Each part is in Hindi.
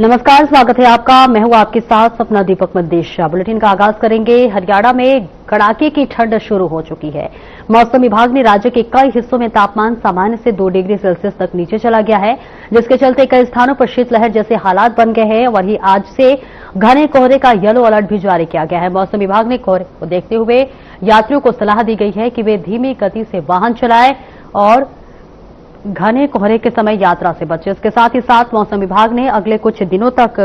नमस्कार, स्वागत है आपका। मैं हूं आपके साथ सपना दीपक मदेशिया। बुलेटिन का आगाज करेंगे। हरियाणा में कड़ाके की ठंड शुरू हो चुकी है। मौसम विभाग ने राज्य के कई हिस्सों में तापमान सामान्य से 2 डिग्री सेल्सियस तक नीचे चला गया है, जिसके चलते कई स्थानों पर शीतलहर जैसे हालात बन गए हैं। वहीं आज से घने कोहरे का येलो अलर्ट भी जारी किया गया है। मौसम विभाग ने कोहरे को देखते हुए यात्रियों को सलाह दी गई है कि वे धीमी गति से वाहन चलाएं और घने कोहरे के समय यात्रा से बचे। इसके साथ ही साथ मौसम विभाग ने अगले कुछ दिनों तक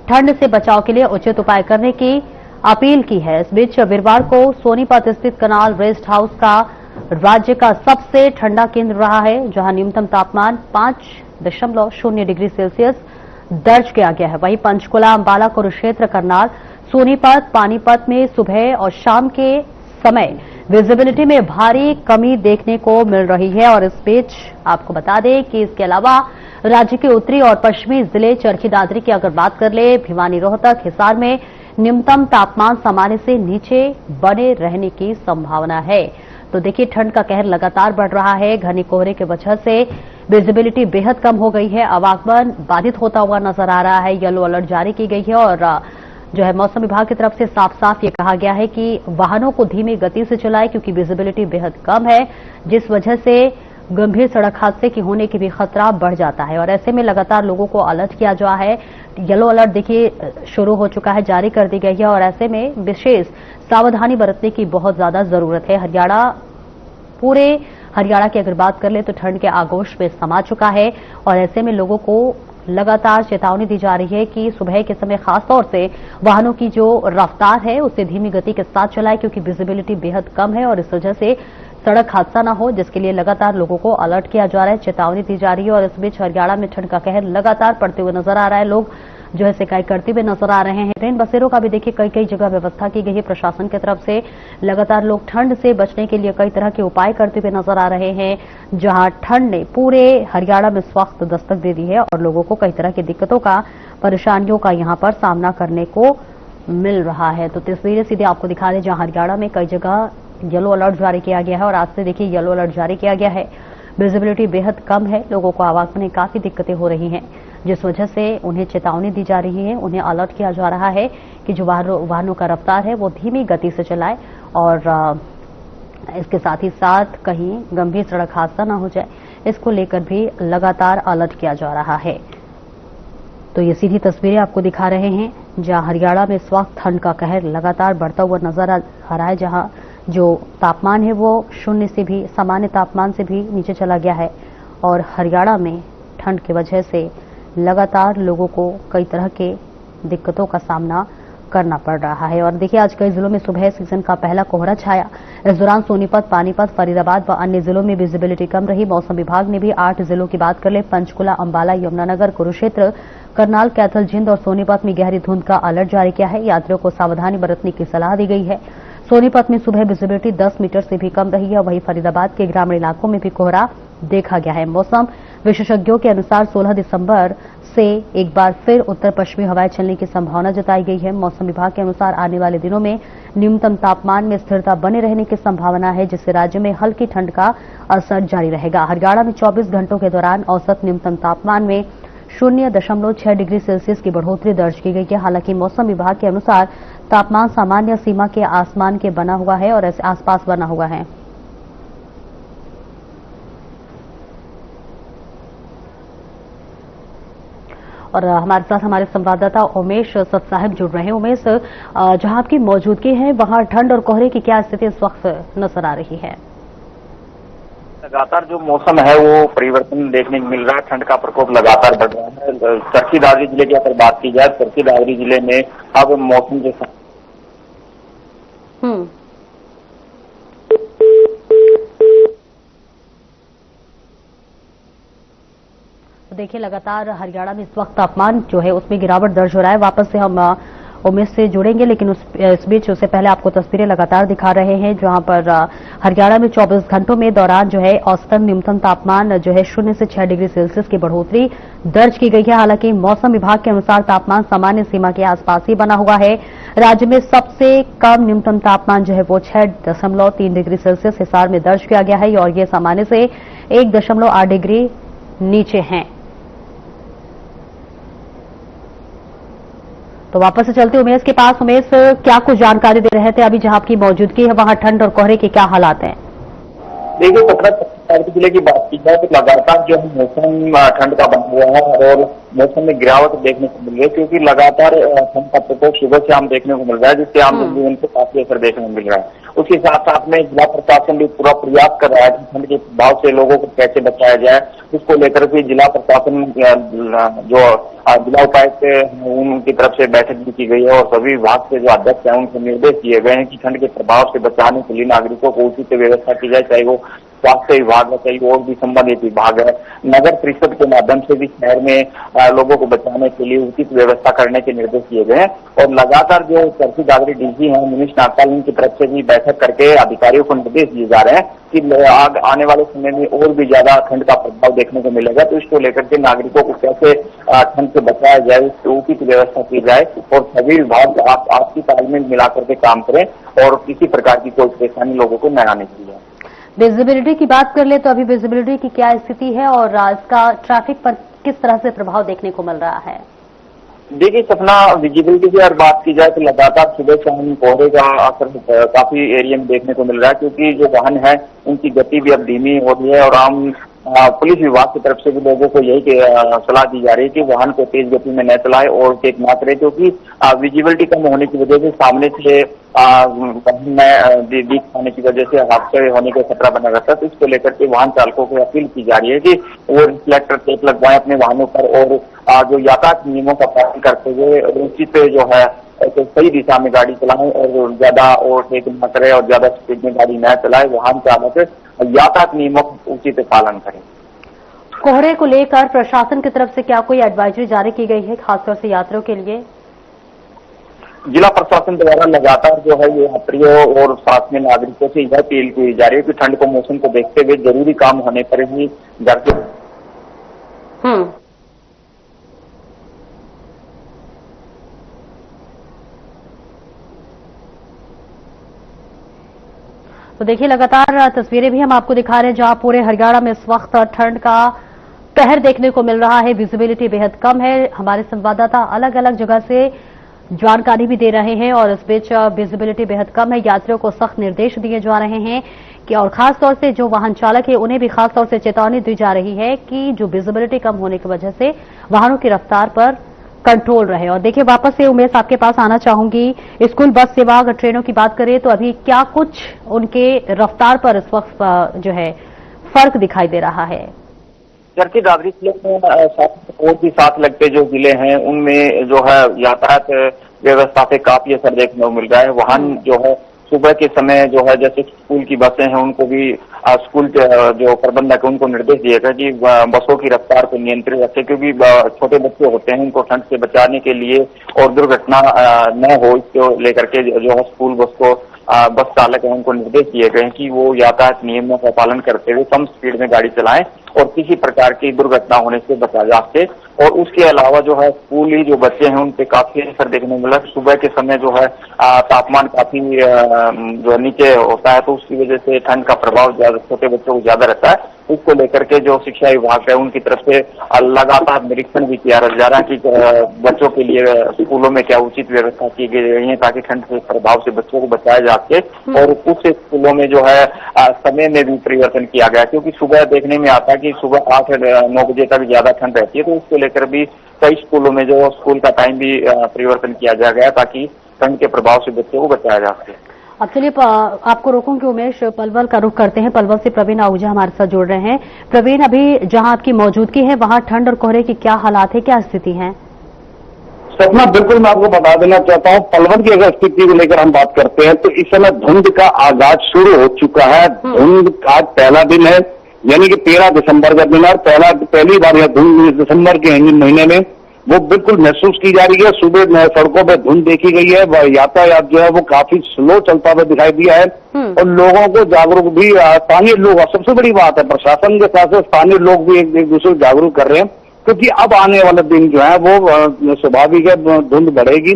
ठंड से बचाव के लिए उचित उपाय करने की अपील की है। इस बीच वीरवार को सोनीपत स्थित कनाल रेस्ट हाउस का राज्य का सबसे ठंडा केंद्र रहा है, जहां न्यूनतम तापमान 5.0 डिग्री सेल्सियस दर्ज किया गया है। वहीं पंचकुला, अंबाला, कुरुक्षेत्र, करनाल, सोनीपत, पानीपत में सुबह और शाम के समय विजिबिलिटी में भारी कमी देखने को मिल रही है। और इस बीच आपको बता दें कि इसके अलावा राज्य के उत्तरी और पश्चिमी जिले चरखी दादरी की अगर बात कर ले, भिवानी, रोहतक, हिसार में न्यूनतम तापमान सामान्य से नीचे बने रहने की संभावना है। तो देखिए, ठंड का कहर लगातार बढ़ रहा है। घने कोहरे की वजह से विजिबिलिटी बेहद कम हो गई है। आवागमन बाधित होता हुआ नजर आ रहा है। येलो अलर्ट जारी की गई है और मौसम विभाग की तरफ से साफ साफ ये कहा गया है कि वाहनों को धीमी गति से चलाएं, क्योंकि विजिबिलिटी बेहद कम है, जिस वजह से गंभीर सड़क हादसे की होने की भी खतरा बढ़ जाता है। और ऐसे में लगातार लोगों को अलर्ट किया जा है। येलो अलर्ट देखिए शुरू हो चुका है, जारी कर दी गई है और ऐसे में विशेष सावधानी बरतने की बहुत ज्यादा जरूरत है। पूरे हरियाणा की अगर बात कर ले तो ठंड के आगोश में समा चुका है और ऐसे में लोगों को लगातार चेतावनी दी जा रही है कि सुबह के समय खासतौर से वाहनों की जो रफ्तार है उसे धीमी गति के साथ चलाएं, क्योंकि विजिबिलिटी बेहद कम है और इस वजह से सड़क हादसा न हो, जिसके लिए लगातार लोगों को अलर्ट किया जा रहा है, चेतावनी दी जा रही है। और इस बीच हरियाणा में ठंड का कहर लगातार पड़ते हुए नजर आ रहा है। लोग शिकायत करते हुए नजर आ रहे हैं। ट्रेन बसेरों का भी देखिए कई जगह व्यवस्था की गई है प्रशासन की तरफ से। लगातार लोग ठंड से बचने के लिए कई तरह के उपाय करते हुए नजर आ रहे हैं, जहां ठंड ने पूरे हरियाणा में इस वक्त दस्तक दे दी है और लोगों को कई तरह की दिक्कतों का, परेशानियों का यहां पर सामना करने को मिल रहा है। तो तस्वीरें सीधे आपको दिखा दें, जहां हरियाणा में कई जगह येलो अलर्ट जारी किया गया है और आज से देखिए येलो अलर्ट जारी किया गया है। विजिबिलिटी बेहद कम है, लोगों को आवागमन में काफी दिक्कतें हो रही हैं, जिस वजह से उन्हें चेतावनी दी जा रही है, उन्हें अलर्ट किया जा रहा है कि जो वाहनों का रफ्तार है वो धीमी गति से चलाए और इसके साथ ही साथ कहीं गंभीर सड़क हादसा न हो जाए, इसको लेकर भी लगातार अलर्ट किया जा रहा है। तो ये सीधी तस्वीरें आपको दिखा रहे हैं, जहां हरियाणा में इस वक्त ठंड का कहर लगातार बढ़ता हुआ नजर आ रहा है, जहां जो तापमान है वो 0 से भी, सामान्य तापमान से भी नीचे चला गया है। और हरियाणा में ठंड की वजह से लगातार लोगों को कई तरह के दिक्कतों का सामना करना पड़ रहा है। और देखिए, आज कई जिलों में सुबह सीजन का पहला कोहरा छाया। इस दौरान सोनीपत, पानीपत, फरीदाबाद व अन्य जिलों में विजिबिलिटी कम रही। मौसम विभाग ने भी 8 जिलों की बात कर ले, पंचकुला, अंबाला, यमुनानगर, कुरुक्षेत्र, करनाल, कैथल, जिंद और सोनीपत में गहरी धुंध का अलर्ट जारी किया है। यात्रियों को सावधानी बरतने की सलाह दी गई है। सोनीपत में सुबह विजिबिलिटी 10 मीटर से भी कम रही है। वहीं फरीदाबाद के ग्रामीण इलाकों में भी कोहरा देखा गया है। मौसम विशेषज्ञों के अनुसार 16 दिसंबर से एक बार फिर उत्तर पश्चिमी हवाएं चलने की संभावना जताई गई है। मौसम विभाग के अनुसार आने वाले दिनों में न्यूनतम तापमान में स्थिरता बने रहने की संभावना है, जिससे राज्य में हल्की ठंड का असर जारी रहेगा। हरियाणा में 24 घंटों के दौरान औसत न्यूनतम तापमान में 0.6 डिग्री सेल्सियस की बढ़ोतरी दर्ज की गई है। हालांकि मौसम विभाग के अनुसार तापमान सामान्य सीमा के आसमान के बना हुआ है और ऐसे आसपास बना हुआ है। और हमारे साथ हमारे संवाददाता उमेश सतसाहिब जुड़ रहे हैं। उमेश, जहां आपकी मौजूदगी है वहां ठंड और कोहरे की क्या स्थिति इस वक्त नजर आ रही है? लगातार जो मौसम है वो परिवर्तन देखने को मिल रहा है। ठंड का प्रकोप लगातार बढ़ रहा है। चरखी दादरी जिले की अगर बात की जाए, चरखी दादरी जिले में अब मौसम जो देखिए, लगातार हरियाणा में इस वक्त तापमान उसमें गिरावट दर्ज हो रहा है। वापस से हम उमेश से जुड़ेंगे, लेकिन इस बीच उससे पहले आपको तस्वीरें लगातार दिखा रहे हैं, जहां पर हरियाणा में 24 घंटों में दौरान औसतन न्यूनतम तापमान 0 से 6 डिग्री सेल्सियस की बढ़ोतरी दर्ज की गई है। हालांकि मौसम विभाग के अनुसार तापमान सामान्य सीमा के आसपास ही बना हुआ है। राज्य में सबसे कम न्यूनतम तापमान वो 6.3 डिग्री सेल्सियस हिसार में दर्ज किया गया है और ये सामान्य से 1.8 डिग्री नीचे है। तो वापस से चलते उमेश के पास। उमेश, क्या कुछ जानकारी दे रहे थे अभी जहां आपकी मौजूदगी है, वहां ठंड और कोहरे के क्या हालात हैं? देखिए, सतना जिले की बात की जाए तो लगातार जो है मौसम ठंड का बना हुआ है और मौसम में गिरावट देखने को मिल रही है, क्योंकि लगातार ठंड का प्रकोप सुबह शाम देखने को मिल रहा है, जिससे आम जनजीवन को काफी असर देखने को मिल रहा है। उसके साथ साथ में जिला प्रशासन भी पूरा प्रयास कर रहा है कि ठंड के प्रभाव से लोगों को कैसे बचाया जाए। उसको लेकर के जिला प्रशासन जो जिला उपायुक्त उनकी तरफ से बैठक भी की गई है और सभी विभाग के जो अध्यक्ष हैं उनको निर्देश दिए गए हैं कि ठंड के प्रभाव से बचाने के लिए नागरिकों को उचित व्यवस्था की जाए, चाहे वो स्वास्थ्य विभाग है, चाहे और भी संबंधित विभाग है। नगर परिषद के माध्यम से भी शहर में लोगों को बचाने के लिए उचित व्यवस्था करने के निर्देश दिए गए हैं और लगातार जो चरखी दादरी डीसी हैं मनीष नागपाल, उनकी तरफ से भी बैठक करके अधिकारियों को निर्देश दिए जा रहे हैं कि आने वाले समय में और भी ज्यादा ठंड का प्रभाव देखने को मिलेगा, तो इसको लेकर के नागरिकों को कैसे ठंड से बचाया जाए, उसकी उचित व्यवस्था की जाए और सभी विभाग आपसी तालमेल मिलाकर के काम करें और किसी प्रकार की कोई परेशानी लोगों को न आने की जाए। विजिबिलिटी की बात कर ले तो अभी विजिबिलिटी की क्या स्थिति है और इसका ट्रैफिक पर किस तरह से प्रभाव देखने को मिल रहा है? देखिए, सपना विजिबिलिटी की अगर बात की जाए तो लगातार सुबह शाम कोहरे का असर काफी एरिया में देखने को मिल रहा है, क्योंकि जो वाहन है उनकी गति भी अब धीमी हो रही है और आम पुलिस विभाग की तरफ से भी लोगों को यही सलाह दी जा रही है कि वाहन को तेज गति में न चलाए और टेक न करे, क्योंकि विजिबिलिटी कम होने की वजह से सामने से दिख पाने की वजह से हादसे होने का खतरा बना रहता है। तो इसको लेकर के वाहन चालकों को अपील की जा रही है कि वो रिफ्लेक्टर टेप लगवाएं अपने वाहनों पर और जो यातायात नियमों का पालन करते हुए उचित जो है तो सही दिशा में गाड़ी चलाएं और ज्यादा ओवरटेक न करें और ज्यादा स्पीड में गाड़ी न चलाए। वाहन चालक यातायात नियमों का उचित पालन करें। कोहरे को लेकर प्रशासन की तरफ से क्या कोई एडवाइजरी जारी की गई है, खासतौर से यात्रियों के लिए? जिला प्रशासन द्वारा लगातार जो है ये यात्रियों और साथ में नागरिकों से यह अपील की जा रही है कि ठंड को मौसम को देखते हुए जरूरी काम होने पर ही घर के तो देखिए, लगातार तस्वीरें भी हम आपको दिखा रहे हैं जहां पूरे हरियाणा में इस वक्त ठंड का कहर देखने को मिल रहा है। विजिबिलिटी बेहद कम है। हमारे संवाददाता अलग अलग जगह से जानकारी भी दे रहे हैं और इस बीच विजिबिलिटी बेहद कम है। यात्रियों को सख्त निर्देश दिए जा रहे हैं कि और खासतौर से जो वाहन चालक है उन्हें भी खासतौर से चेतावनी दी जा रही है कि जो विजिबिलिटी कम होने की वजह से वाहनों की रफ्तार पर कंट्रोल रहे। और देखिए, वापस से उमेश आपके पास आना चाहूंगी। स्कूल बस सेवा अगर ट्रेनों की बात करें तो अभी क्या कुछ उनके रफ्तार पर इस वक्त जो है फर्क दिखाई दे रहा है? चरखी दादरी जिले में और भी साथ लगते जो जिले हैं उनमें जो है यातायात व्यवस्था से काफी असर देखने को मिल रहा है। वाहन जो है सुबह के समय जो है जैसे स्कूल की बसें हैं उनको भी स्कूल के जो प्रबंधक उनको निर्देश दिया गया कि बसों की रफ्तार को नियंत्रित रखें, क्योंकि छोटे बच्चे होते हैं उनको ठंड से बचाने के लिए और दुर्घटना न हो इसको लेकर के जो है स्कूल बस को बस चालक है उनको निर्देश दिए गए हैं कि वो यातायात नियमों का पालन करते हुए कम स्पीड में गाड़ी चलाएं और किसी प्रकार की दुर्घटना होने से बचा जा सके। और उसके अलावा जो है स्कूली जो बच्चे हैं उन पे काफी असर देखने को मिला। सुबह के समय जो है तापमान काफी जो नीचे होता है, तो उसकी वजह से ठंड का प्रभाव ज्यादा छोटे बच्चों को ज्यादा रहता है। उसको लेकर के जो शिक्षा विभाग है उनकी तरफ से लगातार निरीक्षण भी किया जा रहा है कि बच्चों के लिए स्कूलों में क्या उचित व्यवस्था की गई है ताकि ठंड के प्रभाव से बच्चों को बचाया जा सके। और कुछ स्कूलों में जो है समय में भी परिवर्तन किया गया, क्योंकि सुबह देखने में आता है कि सुबह 8-9 बजे तक ज्यादा ठंड रहती है, तो उसको लेकर भी कई स्कूलों में जो स्कूल का टाइम भी परिवर्तन किया जा गया ताकि ठंड के प्रभाव से बच्चों को बचाया जा सके। अब चलिए आपको रोकूंगी उमेश, पलवल का रुख करते हैं। पलवल से प्रवीण आहूजा हमारे साथ जुड़ रहे हैं। प्रवीण, अभी जहां आपकी मौजूदगी है वहां ठंड और कोहरे की क्या हालात है, क्या स्थिति है? सपना, बिल्कुल मैं आपको बता देना चाहता हूं, पलवल की अगर स्थिति को लेकर हम बात करते हैं तो इस समय धुंध का आगाज शुरू हो चुका है। धुंध आज पहला दिन है, यानी कि 13 दिसंबर का दिन है। पहली बार यह धुंध दिसंबर के महीने में वो बिल्कुल महसूस की जा रही है। सुबह सड़कों पर धुंध देखी गई है, यातायात जो है वो काफी स्लो चलता हुआ दिखाई दिया है और लोगों को जागरूक भी स्थानीय लोग, सबसे बड़ी बात है प्रशासन के साथ साथ स्थानीय लोग भी एक दूसरे को जागरूक कर रहे हैं, क्योंकि अब आने वाले दिन जो है वो स्वाभाविक है धुंध बढ़ेगी,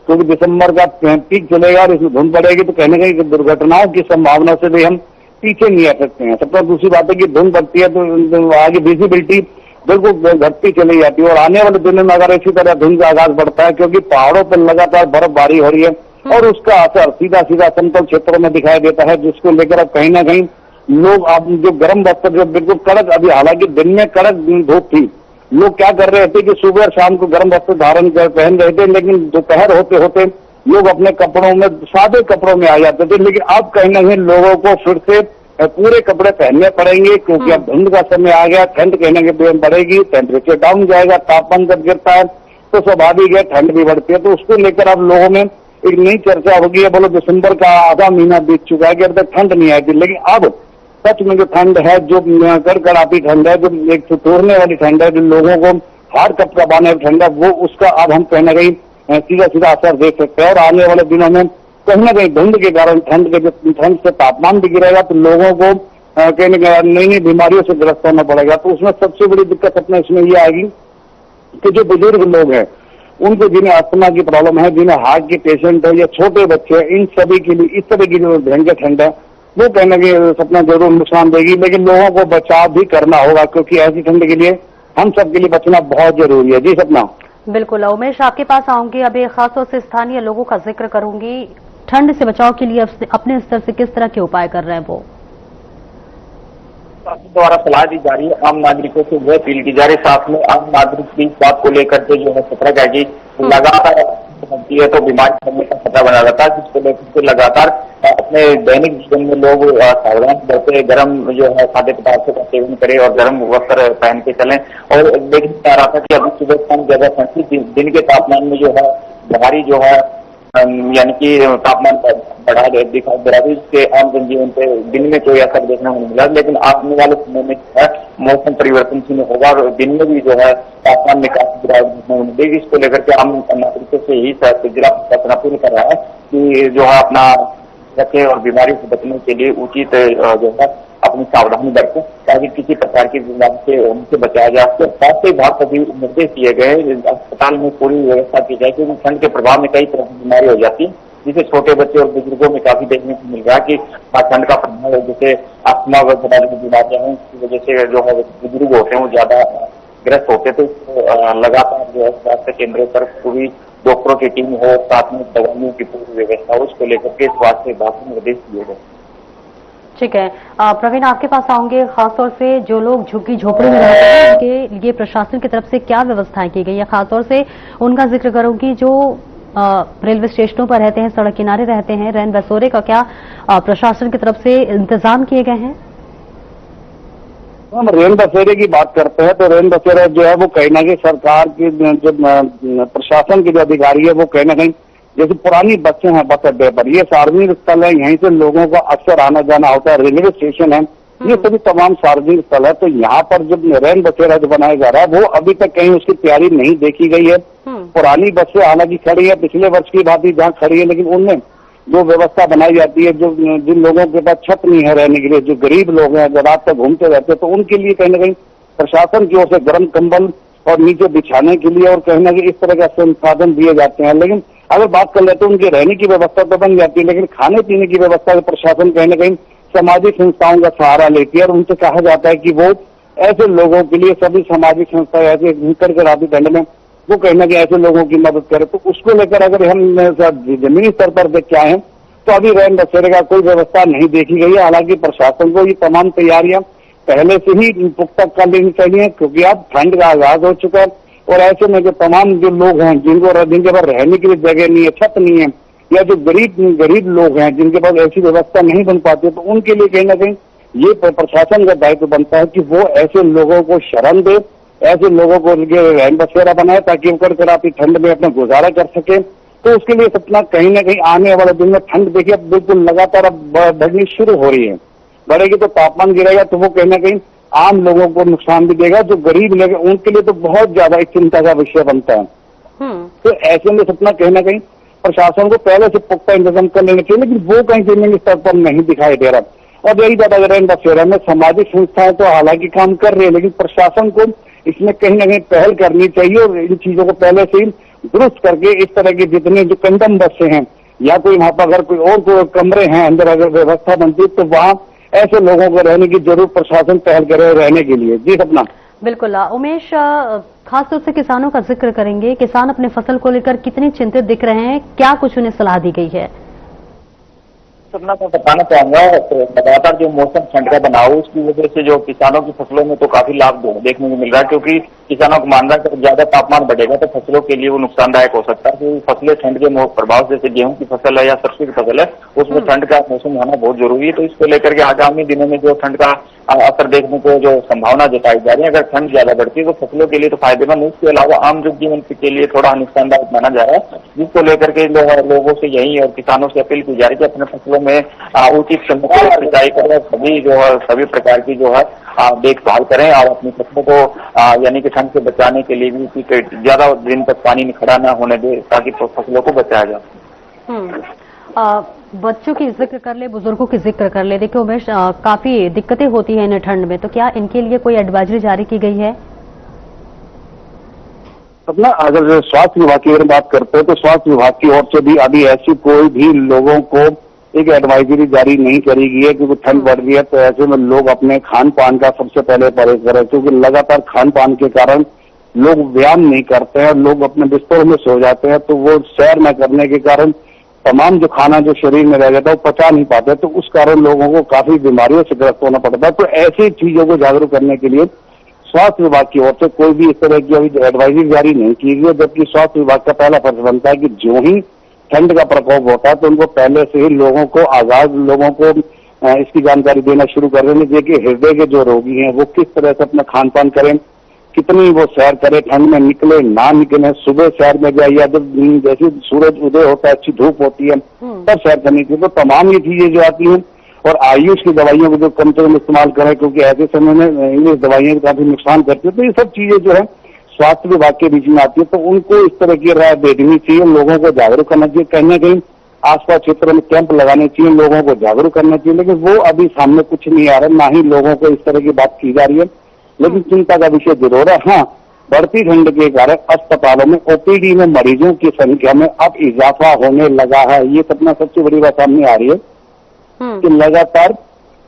क्योंकि दिसंबर का पीक चलेगा और इसमें धुंध बढ़ेगी तो कहीं ना कहीं दुर्घटनाओं की संभावना से भी हम पीछे नहीं आ सकते हैं। सबसे दूसरी बात है कि धुंध बढ़ती है तो आगे विजिबिलिटी बिल्कुल घटती चली जाती है। और आने वाले दिनों में अगर इसी तरह धुंध का आगाज बढ़ता है, क्योंकि पहाड़ों पर लगातार बर्फबारी हो रही है और उसका असर सीधा सीधा समतल क्षेत्रों में दिखाई देता है, जिसको लेकर अब कहीं ना कहीं लोग अब जो गर्म वस्त्र जो बिल्कुल कड़क, अभी हालांकि दिन में कड़क धूप थी, लोग क्या कर रहे थे कि सुबह और शाम को गर्म वस्त्र धारण कर पहन रहे थे, लेकिन दोपहर होते होते लोग अपने कपड़ों में, सादे कपड़ों में आ जाते थे। लेकिन अब कहीं ना कहीं लोगों को फिर से पूरे कपड़े पहनने पड़ेंगे, क्योंकि अब धुंध का समय आ गया, ठंड कहीं ना कहीं बढ़ेगी, टेम्परेचर डाउन जाएगा, तापमान जब गिरता है तो स्वाभाविक है ठंड भी बढ़ती है। तो उसको लेकर अब लोगों में एक नई चर्चा होगी है। बोलो दिसंबर का आधा महीना बीत चुका है कि अब तक ठंड नहीं आई थी, लेकिन अब सच में जो ठंड है, जो कड़कड़ाती ठंड है, जो एक ठिठुरने वाली ठंड है, जो लोगों को हार्ड कपकपाने वाली ठंड है, वो उसका अब हम कहीं ना कहीं सीधा सीधा असर देख सकते हैं। और आने वाले दिनों में कहीं ना कहीं धुंध के कारण ठंड से तापमान भी गिरेगा, तो लोगों को कहीं ना कहीं नई नई बीमारियों से ग्रस्त होना पड़ेगा। तो उसमें सबसे बड़ी दिक्कत अपने इसमें ये आएगी कि जो बुजुर्ग लोग हैं, उनको जिन्हें अस्थमा की प्रॉब्लम है, जिन्हें हार्ट के पेशेंट है या छोटे बच्चे हैं, इन सभी के लिए इस तरह की जो भयंकर ठंड है वो कहीं ना कहीं सपना जरूर नुकसान देगी। लेकिन लोगों को बचाव भी करना होगा, क्योंकि ऐसी ठंड के लिए हम सबके लिए बचना बहुत जरूरी है। जी सपना। बिल्कुल उमेश, आपके पास आऊंगी। अभी खासतौर से स्थानीय लोगों का जिक्र करूंगी। ठंड से बचाव के लिए अपने स्तर से किस तरह के उपाय कर रहे हैं वो? द्वारा सलाह दी जा रही है, आम नागरिकों से वह अपील की जा रही है। साथ में आम नागरिक भी इस बात को लेकर के जो है सतर्क है कि लगातार बनती है तो बीमारी होने का खतरा बना रहता है, जिसको लेकर लगातार अपने दैनिक जीवन में लोग सावधान बरते, गर्म जो है खाद्य पदार्थों का सेवन करें और गर्म वस्त्र पहन के चलें। और देखने जा रहा था कि अभी सुबह कम जगह ठंडी, दिन के तापमान में जो है भारी जो है यानी कि तापमान बढ़ा दिखाई दे रहा है, इसके आम जनजीवन पे दिन में कोई असर देखने को नहीं मिला। लेकिन आने वाले समय में जो है मौसम परिवर्तनशील होगा और दिन में भी जो है तापमान में काफी गिरावट देखने को मिलेगी। इसको लेकर के आम नागरिकों से ही जिला प्रशासन अपील कर रहा है कि जो है अपना रखे और बीमारी से बचने के लिए उचित जो है अपनी सावधानी बरतें, ताकि किसी प्रकार की बीमारी से उनसे बचाया जा सके। स्वास्थ्य विभाग को भी निर्देश दिए गए, अस्पताल में पूरी व्यवस्था की जाए, क्योंकि ठंड के प्रभाव में कई तरह की बीमारी हो जाती है, जिसे छोटे बच्चे और बुजुर्गों में काफी देखने को मिल रहा है कि ठंड का प्रभाव है, जैसे अस्थमा वगैरह की बीमारियां हैं, इसकी वजह से जो है बुजुर्ग होते हैं वो ज्यादा ग्रस्त होते। तो लगातार जो है स्वास्थ्य केंद्रों पर पूरी डॉक्टरों की टीम हो, साथ में दवाइयों की पूरी व्यवस्था हो, उसको लेकर के स्वास्थ्य विभाग को निर्देश दिए गए। ठीक है प्रवीण, आपके पास आऊंगे। खासतौर से जो लोग झुग्गी झोपड़ी में रहते हैं उनके लिए प्रशासन की तरफ से क्या व्यवस्थाएं की गई है? खासतौर से उनका जिक्र करूंगी जो रेलवे स्टेशनों पर रहते हैं, सड़क किनारे रहते हैं, रैन बसेरे का क्या प्रशासन की तरफ से इंतजाम किए गए हैं? हम रेन बसेरे की बात करते हैं तो रेन बसेरा जो है वो कहीं ना कहीं सरकार की जो प्रशासन के जो अधिकारी है वो कहीं ना कहीं, जैसे पुरानी बसें हैं बस अड्डे पर, ये सार्वजनिक स्थल है, यहीं से लोगों का अक्सर आना जाना होता है। रेलवे स्टेशन है, ये सभी तमाम सार्वजनिक स्थल है। तो यहाँ पर जब रेन बसेरा जो बनाया जा रहा है वो अभी तक कहीं उसकी तैयारी नहीं देखी गई है। पुरानी बसें हालांकि खड़ी है, पिछले वर्ष की बात ही जहाँ खड़ी है, लेकिन उनमें जो व्यवस्था बनाई जाती है, जो जिन लोगों के पास छत नहीं है रहने के लिए, जो गरीब लोग हैं, जो रात तक घूमते रहते हैं, तो उनके लिए कहीं ना कहीं प्रशासन की ओर से गर्म कंबल और नीचे बिछाने के लिए और कहीं ना कहीं इस तरह का संसाधन दिए जाते हैं। लेकिन अगर बात कर लेते हैं उनके रहने की व्यवस्था तो बन जाती है, लेकिन खाने पीने की व्यवस्था प्रशासन कहीं ना कहीं सामाजिक संस्थाओं का सहारा लेती है और उनसे कहा जाता है कि वो ऐसे लोगों के लिए, सभी सामाजिक संस्थाएं ऐसे कड़कड़ाती ठंड में वो कहीं ना कहीं ऐसे लोगों की मदद करे। तो उसको लेकर अगर हम जमीनी स्तर पर देख के आए हैं तो अभी रैन बसेरे का कोई व्यवस्था नहीं देखी गई है। हालांकि प्रशासन को ये तमाम तैयारियां पहले से ही पुख्ता कर लेनी चाहिए, क्योंकि अब ठंड का आगाज हो चुका है और ऐसे में जो तमाम जो लोग हैं जिनके पास रहने के लिए जगह नहीं है, छत नहीं है, या जो गरीब लोग हैं जिनके पास ऐसी व्यवस्था नहीं बन पाती, तो उनके लिए कहीं ना कहीं ये प्रशासन का दायित्व बनता है कि वो ऐसे लोगों को शरण दे, ऐसे लोगों को रैन बसेरा बनाए ताकि वो कड़कड़ाती ठंड में अपना गुजारा कर सके। तो उसके लिए सपना कहीं ना कहीं आने वाले दिन में ठंड देखिए अब बिल्कुल लगातार अब बढ़नी शुरू हो रही है, बढ़ेगी तो तापमान गिरेगा, तो वो कहीं ना कहीं आम लोगों को नुकसान भी देगा। जो गरीब लोग हैं उनके लिए तो बहुत ज्यादा एक चिंता का विषय बनता है। तो ऐसे में सपना कहीं ना कहीं प्रशासन को पहले से पुख्ता इंतजाम कर लेना चाहिए, लेकिन वो कहीं जमीनी स्तर पर नहीं दिखाई दे रहा। और यही बात अगर रैन बसेरा में सामाजिक संस्थाएं तो हालांकि काम कर रही है, लेकिन प्रशासन को इसमें कहीं ना कहीं पहल करनी चाहिए और इन चीजों को पहले से ही दुरुस्त करके इस तरह के जितने जो कंडम बसें हैं या कोई वहां पर अगर कोई कमरे हैं अंदर अगर व्यवस्था बनती है तो वहां ऐसे लोगों को रहने की जरूर प्रशासन पहल करे रहने के लिए। जी सपना। बिल्कुल उमेश, खासतौर से किसानों का जिक्र करेंगे। किसान अपने फसल को लेकर कितनी चिंतित दिख रहे हैं, क्या कुछ उन्हें सलाह दी गई है? सपना मैं बताना चाहूंगा, तो लगातार जो मौसम ठंड का बना हो उसकी वजह से जो किसानों की फसलों में तो काफी लाभ देखने को मिल रहा है, क्योंकि किसानों को मान रहा है कि ज्यादा तापमान बढ़ेगा तो फसलों के लिए वो नुकसानदायक हो सकता है। क्योंकि फसलें ठंड के प्रभाव, जैसे गेहूं की फसल है या सरसों की फसल है, उसमें ठंड का मौसम होना बहुत जरूरी है। तो इसको लेकर के आगामी दिनों में जो ठंड का असर देखने को जो संभावना जताई जा रही है, अगर ठंड ज्यादा बढ़ती है तो फसलों के लिए तो फायदेमंद है, इसके अलावा आम जनजीवन के लिए थोड़ा नुकसानदायक माना जा रहा है। जिसको लेकर के लोगों से यही और किसानों से अपील की जा रही है कि अपने फसलों में उचित समय पर सिंचाई करें, सभी जो है सभी प्रकार की जो है देखभाल करें और अपनी फसलों को यानी कि ठंड से बचाने के लिए भी ज्यादा दिन तक पानी खड़ा न होने दे, ताकि फसलों को बचाया जा सके। बच्चों की जिक्र कर ले, बुजुर्गों की जिक्र कर ले। देखिए उमेश, काफी दिक्कतें होती हैं इन्हें ठंड में, तो क्या इनके लिए कोई एडवाइजरी जारी की गई है? अपना अगर स्वास्थ्य विभाग की अगर बात करते हैं तो स्वास्थ्य विभाग की ओर से भी अभी ऐसी कोई भी लोगों को एक एडवाइजरी जारी नहीं करी गई है, क्योंकि ठंड बढ़ रही है। तो ऐसे में लोग अपने खान पान का सबसे पहले परहेज करें, क्योंकि लगातार खान पान के कारण लोग व्यायाम नहीं करते हैं, लोग अपने बिस्तरों में सो जाते हैं, तो वो सैर न करने के कारण तमाम जो खाना जो शरीर में रह जाता है वो पचा नहीं पाते, तो उस कारण लोगों को काफी बीमारियों से ग्रस्त होना पड़ता है। तो ऐसी चीजों को जागरूक करने के लिए स्वास्थ्य विभाग की ओर से कोई भी इस तरह की अभी एडवाइजरी जारी नहीं की गई है, जबकि स्वास्थ्य विभाग का पहला फर्ज बनता है कि जो ही ठंड का प्रकोप होता है तो उनको पहले से ही लोगों को इसकी जानकारी देना शुरू कर देनी चाहिए कि हृदय के जो रोगी हैं वो किस तरह से अपना खान पान करें, कितनी वो सैर करे, ठंड में निकले ना निकले, सुबह सैर में जाए या जब जैसे सूरज उदय होता है, अच्छी धूप होती है तब सैर करनी चाहिए। तो तमाम ये चीजें जो आती हैं, और आयुष की दवाइयों को जो कम से कम इस्तेमाल करें, क्योंकि ऐसे समय में इंग्लिश दवाइयां काफी नुकसान करती है। तो ये सब चीजें जो है स्वास्थ्य विभाग के बीच में आती है, तो उनको इस तरह की राय देनी चाहिए, लोगों को जागरूक करना चाहिए, कहीं ना कहीं आसपास क्षेत्र में कैंप लगाने चाहिए, लोगों को जागरूक करना चाहिए। लेकिन वो अभी सामने कुछ नहीं आ रहा, ना ही लोगों को इस तरह की बात की जा रही है। लेकिन चिंता का विषय जरूर है। हाँ, बढ़ती ठंड के कारण अस्पतालों में ओपीडी में मरीजों की संख्या में अब इजाफा होने लगा है। ये सपना सबसे बड़ी बात सामने आ रही है कि लगातार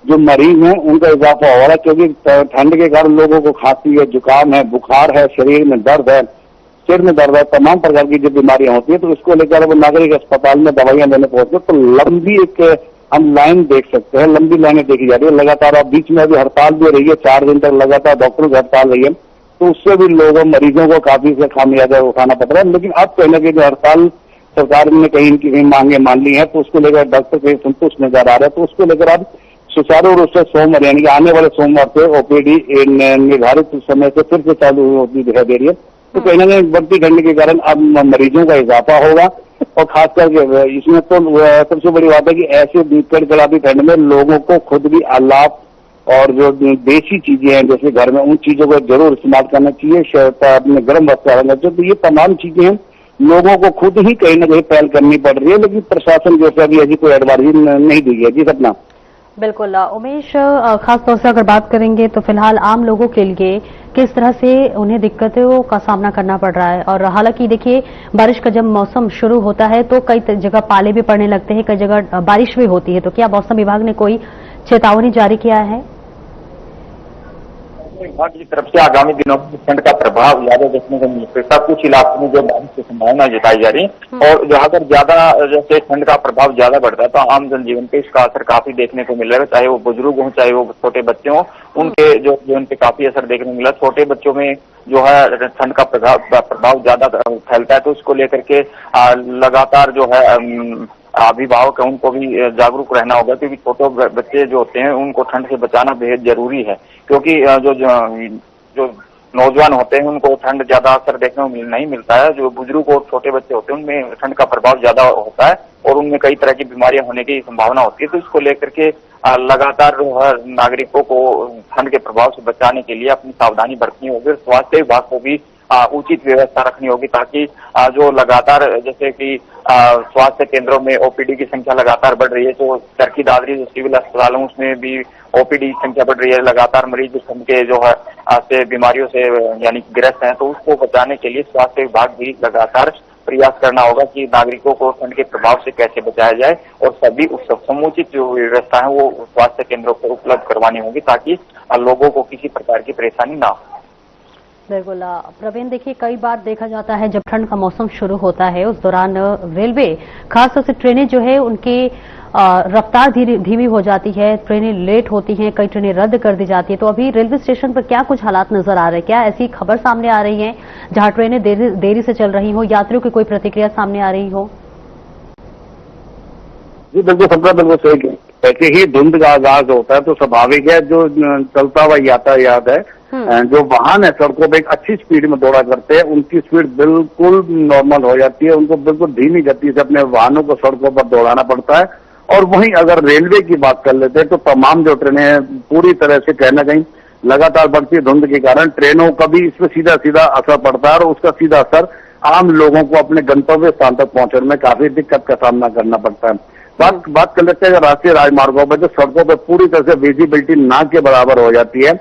जो मरीज हैं उनका इजाफा हो रहा है, क्योंकि ठंड के कारण लोगों को खांसी है, जुकाम है, बुखार है, शरीर में दर्द है, सिर में दर्द है, तमाम प्रकार की जो बीमारियां होती है, तो इसको लेकर वो नागरिक अस्पताल में दवाइयां लेने पहुंचते, तो लंबी एक हम लाइन देख सकते हैं, लंबी लाइनें देखी जा रही है लगातार। अब बीच में अभी हड़ताल भी रही है, 4 दिन तक लगातार डॉक्टरों की हड़ताल रही है, तो उससे भी लोगों मरीजों को काफी से खामियाजा उठाना पड़ रहा है। लेकिन अब कहने की जो हड़ताल सरकार ने कहीं मांगे मान ली है, तो उसको लेकर डॉक्टर कहीं संतुष्ट नजर आ रहा है। तो उसको लेकर अब सुचारू रूप से सोमवार यानी कि आने वाले सोमवार से ओपीडी निर्धारित समय से फिर से चालू होती दिखाई दे रही है। तो कहीं ना कहीं बढ़ती ठंड के कारण अब मरीजों का इजाफा होगा, और खास करके इसमें तो सबसे बड़ी बात है कि ऐसे कड़कड़ाती ठंड में लोगों को खुद भी आलाप और जो देसी चीजें हैं जैसे घर में, उन चीजों को जरूर इस्तेमाल करना चाहिए, अपने गर्म वस्त्र रहना चाहिए। तो ये तमाम चीजें हैं, लोगों को खुद ही कहीं ना कहीं पहल करनी पड़ रही है, लेकिन प्रशासन जो है अभी ऐसी कोई एडवाइजरी नहीं दी गई। जी सपना। बिल्कुल उमेश, खासतौर से अगर बात करेंगे तो फिलहाल आम लोगों के लिए किस तरह से उन्हें दिक्कतों का सामना करना पड़ रहा है? और हालांकि देखिए, बारिश का जब मौसम शुरू होता है तो कई जगह पाले भी पड़ने लगते हैं, कई जगह बारिश भी होती है, तो क्या मौसम विभाग ने कोई चेतावनी जारी किया है? विभाग की तरफ से आगामी दिनों में ठंड का प्रभाव ज्यादा देखने को मिल सकता है। कुछ इलाकों में जो बारिश की संभावना जताई जा रही है, और जहां पर ज्यादा जैसे ठंड का प्रभाव ज्यादा बढ़ता है तो आम जनजीवन पे इसका असर काफी देखने को मिल रहा है, चाहे वो बुजुर्ग हों चाहे वो छोटे बच्चे हों, उनके जो जीवन पे काफी असर देखने को मिला। छोटे बच्चों में जो है ठंड का प्रभाव ज्यादा फैलता है, तो उसको लेकर के लगातार जो है अभिभावक है उनको भी जागरूक रहना होगा, क्योंकि छोटे बच्चे जो होते हैं उनको ठंड से बचाना बेहद जरूरी है। क्योंकि जो नौजवान होते हैं उनको ठंड ज्यादा असर देखने को नहीं मिलता है, जो बुजुर्ग और छोटे बच्चे होते हैं उनमें ठंड का प्रभाव ज्यादा होता है और उनमें कई तरह की बीमारियां होने की संभावना होती है। तो इसको लेकर के लगातार नागरिकों को ठंड के प्रभाव से बचाने के लिए अपनी सावधानी बरतनी होगी। स्वास्थ्य विभाग को भी उचित व्यवस्था रखनी होगी, ताकि जो लगातार जैसे कि स्वास्थ्य केंद्रों में ओपीडी की संख्या लगातार बढ़ रही है, तो चरखी दादरी जो सिविल अस्पतालों उसमें भी ओपीडी की संख्या बढ़ रही है, लगातार मरीज ठंड के जो है से बीमारियों से यानी ग्रस्त हैं, तो उसको बचाने के लिए स्वास्थ्य विभाग भी लगातार प्रयास करना होगा कि नागरिकों को ठंड के प्रभाव से कैसे बचाया जाए, और सभी समुचित जो व्यवस्था है वो स्वास्थ्य केंद्रों पर उपलब्ध करवानी होगी, ताकि लोगों को किसी प्रकार की परेशानी ना हो। बिल्कुल प्रवीण, देखिए कई बार देखा जाता है जब ठंड का मौसम शुरू होता है उस दौरान रेलवे खासतौर से ट्रेनें जो है उनकी रफ्तार धीमी हो जाती है, ट्रेनें लेट होती हैं, कई ट्रेनें रद्द कर दी जाती है। तो अभी रेलवे स्टेशन पर क्या कुछ हालात नजर आ रहे हैं? क्या ऐसी खबर सामने आ रही है जहां ट्रेनें देरी से चल रही हो, यात्रियों की कोई प्रतिक्रिया सामने आ रही हो? जी बिल्कुल, सबका बिल्कुल सही है। ऐसे ही धुंध का आगाज होता है तो स्वाभाविक है जो चलता हुआ यातायात है, जो वाहन है सड़कों पे एक अच्छी स्पीड में दौड़ा करते हैं, उनकी स्पीड बिल्कुल नॉर्मल हो जाती है। उनको बिल्कुल धीमी गति से अपने वाहनों को सड़कों पर दौड़ाना पड़ता है। और वहीं अगर रेलवे की बात कर लेते हैं तो तमाम जो ट्रेनें हैं पूरी तरह से कहीं ना कहीं लगातार बढ़ती धुंध के कारण ट्रेनों का भी इस पर सीधा सीधा असर पड़ता है और उसका सीधा असर आम लोगों को अपने गंतव्य स्थान तक पहुंचने में काफी दिक्कत का सामना करना पड़ता है। बात कर लेते हैं राष्ट्रीय राजमार्गों पर जो सड़कों पर पूरी तरह से विजिबिलिटी ना के बराबर हो जाती है,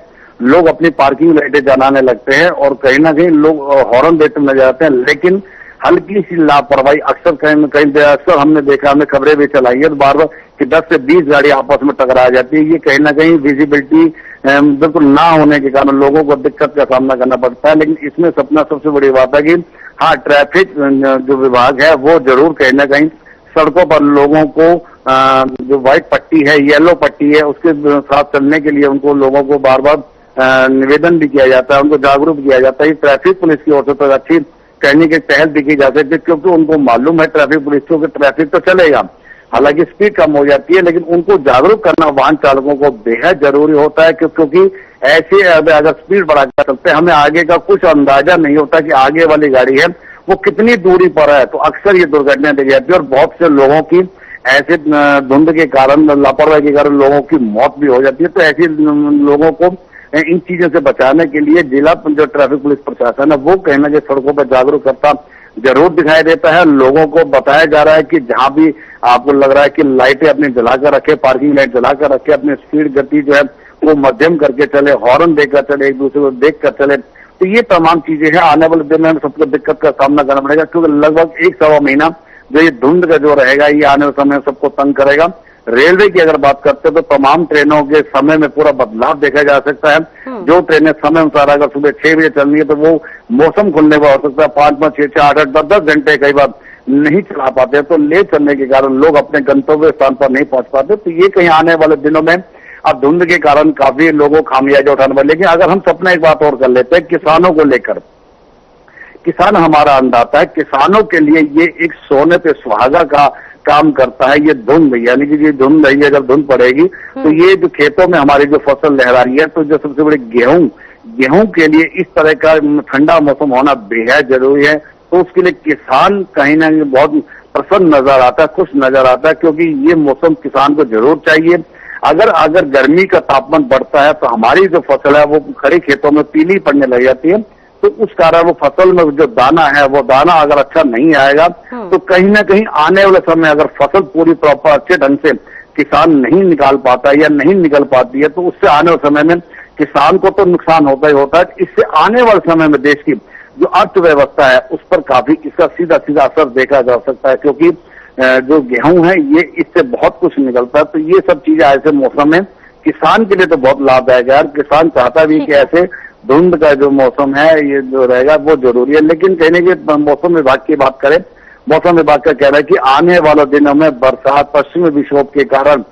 लोग अपनी पार्किंग लाइटें जलाने लगते हैं और कहीं ना कहीं लोग हॉर्न देते नजर आते हैं। लेकिन हल्की सी लापरवाही अक्सर अक्सर हमने देखा, हमने खबरें भी चलाई है तो बार बार कि 10 से 20 गाड़ी आपस में टकरा जाती है। ये कहीं ना कहीं विजिबिलिटी बिल्कुल ना होने के कारण लोगों को दिक्कत का सामना करना पड़ता है। लेकिन इसमें सपना सबसे बड़ी बात है कि हाँ, ट्रैफिक जो विभाग है वो जरूर कहीं ना कहीं सड़कों पर लोगों को जो व्हाइट पट्टी है, येलो पट्टी है, उसके साथ चलने के लिए उनको लोगों को बार बार निवेदन भी किया जाता है, उनको जागरूक किया जाता है। ट्रैफिक पुलिस की ओर से तो अच्छी कहने की पहल दिखी जा सकती है क्योंकि उनको मालूम है ट्रैफिक पुलिस को कि ट्रैफिक तो चलेगा, हालांकि स्पीड कम हो जाती है, लेकिन उनको जागरूक करना वाहन चालकों को बेहद जरूरी होता है क्योंकि ऐसे अगर स्पीड बढ़ाकर चलते हैं हमें आगे का कुछ अंदाजा नहीं होता कि आगे वाली गाड़ी है वो कितनी दूरी पर है, तो अक्सर ये दुर्घटनाएं देखी जाती है और बहुत से लोगों की ऐसे धुंध के कारण, लापरवाही के कारण लोगों की मौत भी हो जाती है। तो ऐसे लोगों को इन चीजों से बचाने के लिए जिला जो ट्रैफिक पुलिस प्रशासन है वो कहीं ना कहीं सड़कों पर जागरूक करता जरूर दिखाई देता है। लोगों को बताया जा रहा है कि जहां भी आपको लग रहा है कि लाइटें अपनी जलाकर रखे, पार्किंग लाइट जलाकर रखे, अपनी स्पीड गति जो है वो मध्यम करके चले, हॉर्न देकर चले, एक दूसरे को देख कर चले। तो ये तमाम चीजें हैं, आने वाले दिन में सबको दिक्कत का सामना करना पड़ेगा क्योंकि लगभग 1-1.25 महीना जो ये धुंध का जो रहेगा ये आने वाले समय सबको तंग करेगा। रेलवे की अगर बात करते हैं तो तमाम ट्रेनों के समय में पूरा बदलाव देखा जा सकता है। जो ट्रेनें समय अनुसार अगर सुबह 6 बजे चलनी है तो वो मौसम खुलने पर हो सकता है 5-5, 6-6, 8-8, 10-10 घंटे कई बार नहीं चला पाते हैं, तो लेट चलने के कारण लोग अपने गंतव्य स्थान पर नहीं पहुंच पाते। तो ये कहीं आने वाले दिनों में अब धुंध के कारण काफी लोगों को खामियाजा उठाने वाले। लेकिन अगर हम सपना एक बात और कर लेते हैं किसानों को लेकर, किसान हमारा अन्नदाता है, किसानों के लिए ये एक सोने पे सुहागा का काम करता है ये धुंध, यानी कि ये धुंध है, जब धुंध पड़ेगी तो ये जो खेतों में हमारी जो फसल लहरा रही है, तो जो सबसे बड़ी गेहूं के लिए इस तरह का ठंडा मौसम होना बेहद जरूरी है। तो उसके लिए किसान कहीं ना कहीं बहुत प्रसन्न नजर आता है, खुश नजर आता है क्योंकि ये मौसम किसान को जरूर चाहिए। अगर गर्मी का तापमान बढ़ता है तो हमारी जो फसल है वो खड़ी खेतों में पीली पड़ने लग जाती है, तो उस कारण वो फसल में जो दाना है वो दाना अगर अच्छा नहीं आएगा तो कहीं ना कहीं आने वाले समय अगर फसल पूरी प्रॉपर अच्छे ढंग से किसान नहीं निकाल पाता या नहीं निकल पाती है तो उससे आने वाले समय में किसान को तो नुकसान होता ही होता है। इससे आने वाले समय में देश की जो अर्थव्यवस्था है उस पर काफी इसका सीधा सीधा असर देखा जा सकता है क्योंकि जो गेहूं है ये इससे बहुत कुछ निकलता है। तो ये सब चीजें ऐसे मौसम में किसान के लिए तो बहुत लाभदायक है। किसान चाहता भी कि ऐसे धुंध का जो मौसम है ये जो रहेगा वो जरूरी है। लेकिन कहने की मौसम विभाग की बात करें, मौसम विभाग का कहना है कि आने वाले दिनों में बरसात, पश्चिमी विक्षोभ के कारण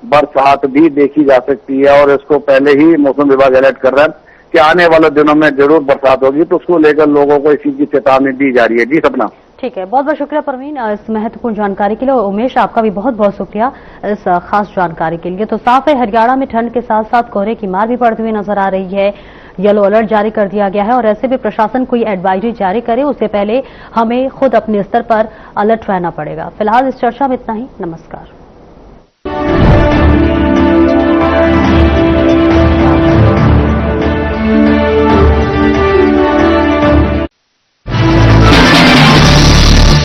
बरसात भी देखी जा सकती है और इसको पहले ही मौसम विभाग अलर्ट कर रहा है कि आने वाले दिनों में जरूर बरसात होगी। तो उसको लेकर लोगों को इस चीज की चेतावनी दी जा रही है। जी सपना। ठीक है, बहुत बहुत शुक्रिया प्रवीण इस महत्वपूर्ण जानकारी के लिए। उमेश, आपका भी बहुत बहुत शुक्रिया इस खास जानकारी के लिए। तो साफ है हरियाणा में ठंड के साथ साथ कोहरे की मार भी पड़ती हुई नजर आ रही है। येलो अलर्ट जारी कर दिया गया है और ऐसे भी प्रशासन कोई एडवाइजरी जारी करे उससे पहले हमें खुद अपने स्तर पर अलर्ट रहना पड़ेगा। फिलहाल इस चर्चा में इतना ही। नमस्कार।